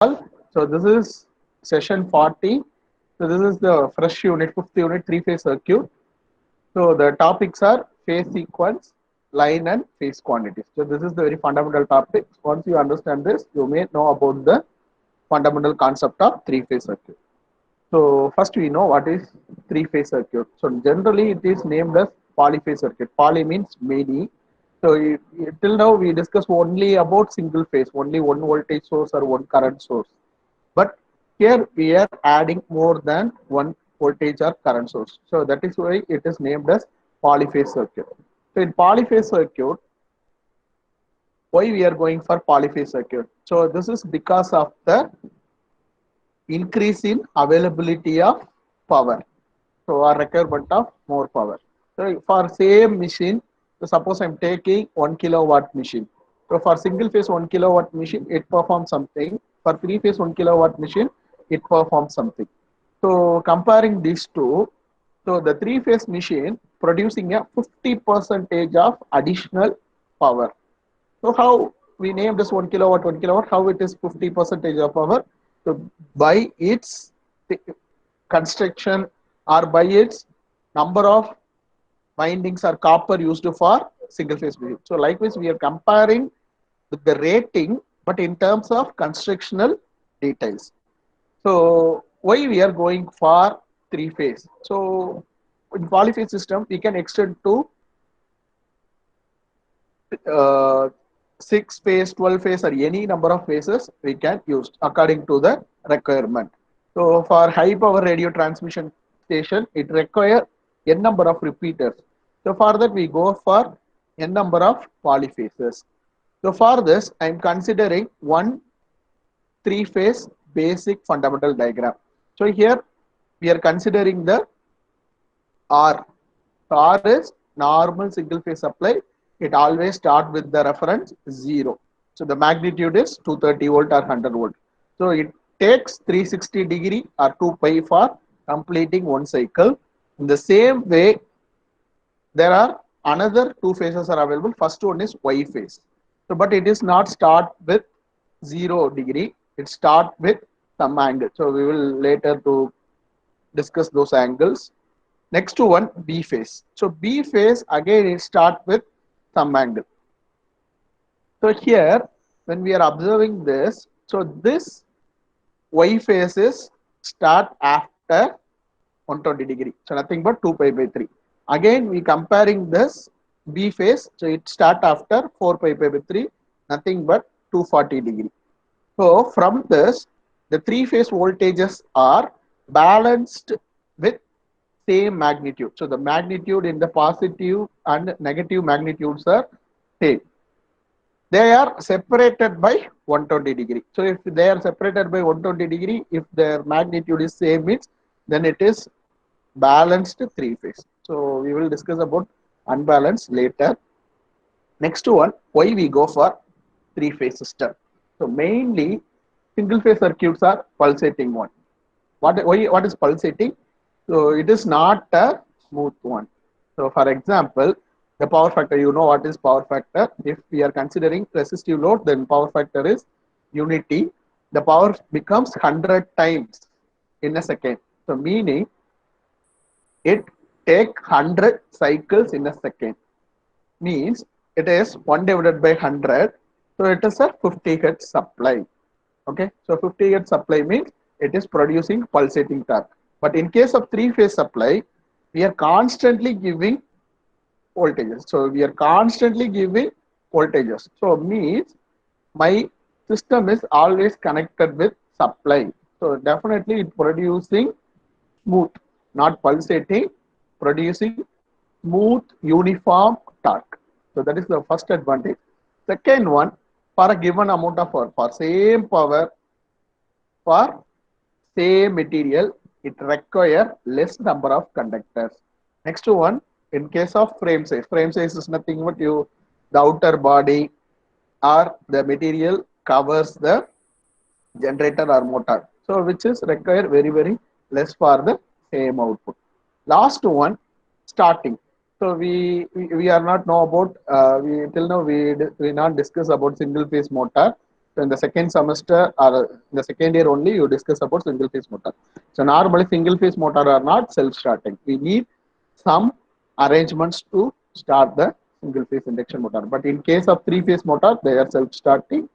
So this is session 40. So this is the fresh unit, fifth unit, three-phase circuit. So the topics are phase sequence, line and phase quantities. So this is the very fundamental topic. Once you understand this, you may know about the fundamental concept of three-phase circuit. So first we know what is three-phase circuit. So generally it is named as polyphase circuit. Poly means many. So till now we discussed only about single phase, only one voltage source or one current source. But here we are adding more than one voltage or current source. So that is why it is named as polyphase circuit. So in polyphase circuit, why we are going for polyphase circuit? So this is because of the increase in availability of power. So our requirement of more power. So for same machine, so suppose I'm taking 1 kilowatt machine. So for single phase 1 kilowatt machine, it performs something. For three phase 1 kilowatt machine, it performs something. So comparing these two, so the three phase machine producing a 50 percentage of additional power. So how we name this 1 kilowatt, how it is 50 percentage of power? So by its construction or by its number of windings or copper used for single phase machine. So likewise, we are comparing with the rating, but in terms of constructional details. So why we are going for three phase? So in polyphase system, we can extend to uh, 6 phase, 12 phase, or any number of phases we can use according to the requirement. So for high power radio transmission station, it require n number of repeaters. So for that we go for n number of polyphases. So for this, I am considering one three-phase basic fundamental diagram. So here we are considering the R. So R is normal single phase supply. It always start with the reference 0. So the magnitude is 230 volt or 100 volt. So it takes 360 degree or 2 pi for completing one cycle. In the same way, there are another two phases are available. First one is Y phase. So but it is not start with 0 degree. It start with some angle. So we will later to discuss those angles. Next to one, B phase. So B phase again it start with some angle. So here when we are observing this, so this Y phases start after 120 degree. So nothing but 2 pi by 3. Again we comparing this B phase. So it start after 4 pi by 3, nothing but 240 degree. So from this, the three phase voltages are balanced with same magnitude. So the magnitude in the positive and negative magnitudes are same. They are separated by 120 degree. So if they are separated by 120 degree, if their magnitude is same, means then it is balanced three phase. So we will discuss about unbalanced later. Next one, why we go for three phase system. So mainly single phase circuits are pulsating one. What is pulsating? So it is not a smooth one. So for example, the power factor, you know what is power factor. If we are considering resistive load, then power factor is unity. The power becomes 100 times in a second. So meaning it take 100 cycles in a second. Means it is 1 divided by 100. So it is a 50 hertz supply. Okay, so 50 hertz supply means it is producing pulsating torque. But in case of three phase supply, we are constantly giving voltages. So we are constantly giving voltages. So means my system is always connected with supply. So definitely it producing smooth, not pulsating, producing smooth uniform torque. So that is the first advantage. Second one, for a given amount of power, for same power, for same material, it require less number of conductors. Next one, in case of frame size is nothing but the outer body or the material covers the generator or motor. So which is require very less for the same output. Last one, starting. So we are not know about we till now we not discuss about single phase motor. So in the second semester or in the second year only, you discuss about single phase motor. So normally single phase motor are not self-starting. We need some arrangements to start the single phase induction motor. But in case of three phase motor, they are self-starting.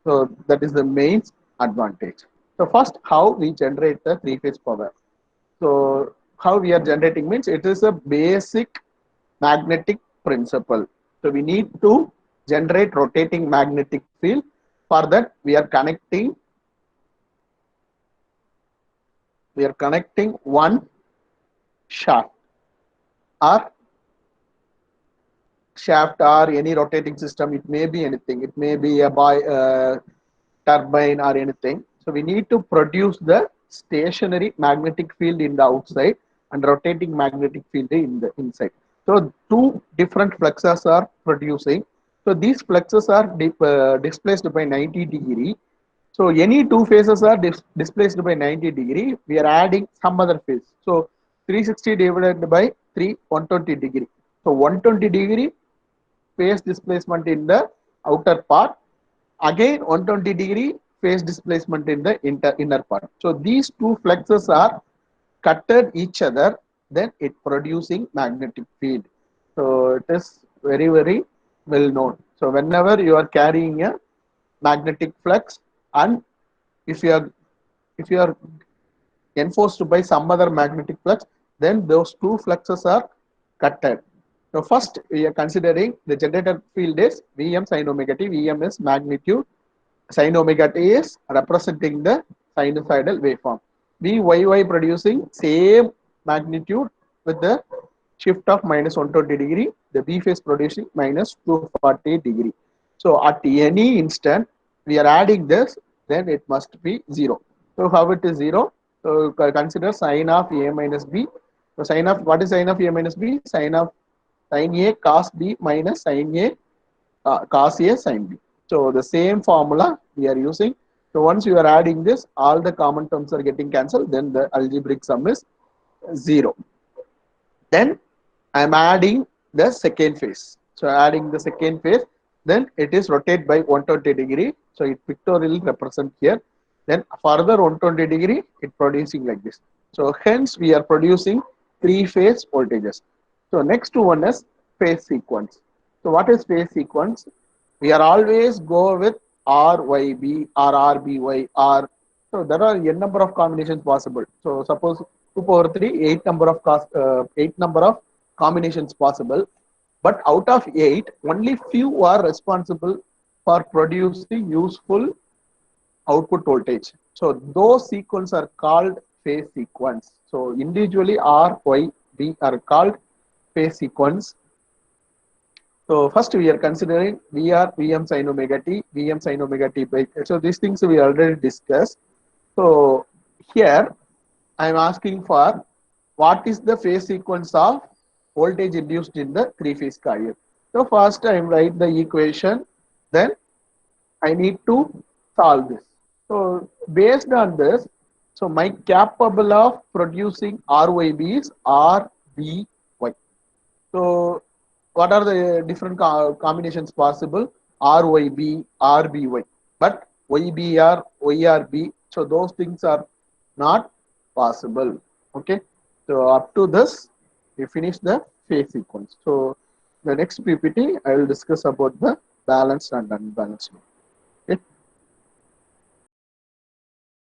So that is the main advantage. So first, how we generate the three phase power. So how we are generating means it is a basic magnetic principle. So we need to generate rotating magnetic field. For that, we are connecting one shaft or any rotating system. It may be anything. It may be a turbine or anything. So we need to produce the stationary magnetic field in the outside and rotating magnetic field in the inside. So two different fluxes are producing. So these fluxes are displaced by 90 degree. So any two phases are displaced by 90 degree. We are adding some other phase. So 360 divided by 3, 120 degree. So 120 degree phase displacement in the outer part. Again 120 degree phase displacement in the inner part. So these two fluxes are cutted each other, then it producing magnetic field. So it is very well known. So whenever you are carrying a magnetic flux, and if you are if you are enforced by some other magnetic flux, then those two fluxes are cutted. So first we are considering the generated field is Vm sin omega t. Vm is magnitude, sin omega t is representing the sinusoidal waveform. Vyy producing same magnitude with the shift of minus 120 degree. The B phase producing minus 240 degree. So at any instant we are adding this, then it must be 0. So how it is 0? So consider sin of A minus B. So sin of, what is sin of A minus B? Sin A cos B minus sin A cos A sin B. So the same formula we are using. So once you are adding this, all the common terms are getting cancelled, then the algebraic sum is 0. Then I am adding the second phase. So adding the second phase, then it is rotate by 120 degree. So it pictorially represent here. Then further 120 degree, it producing like this. So hence we are producing three phase voltages. So next one is phase sequence. So what is phase sequence? We are always go with RYB or RBY or, so there are n number of combinations possible. So suppose 2 power 3, 8 number of combinations possible. But out of 8, only few are responsible for producing useful output voltage. So those sequence are called phase sequence. So individually R, Y, B are called phase sequence. So first we are considering VR, Vm sin omega t, Vm sin omega t by. So these things we already discussed. So here I am asking for what is the phase sequence of voltage induced in the three phase coil. So first I am write the equation, then I need to solve this. So based on this, so my capable of producing RYB is RBY. So what are the different combinations possible? RYB, RBY. But YBR, YRB, so those things are not possible. Okay. So up to this, we finish the phase sequence. So the next PPT, I will discuss about the balanced and unbalanced.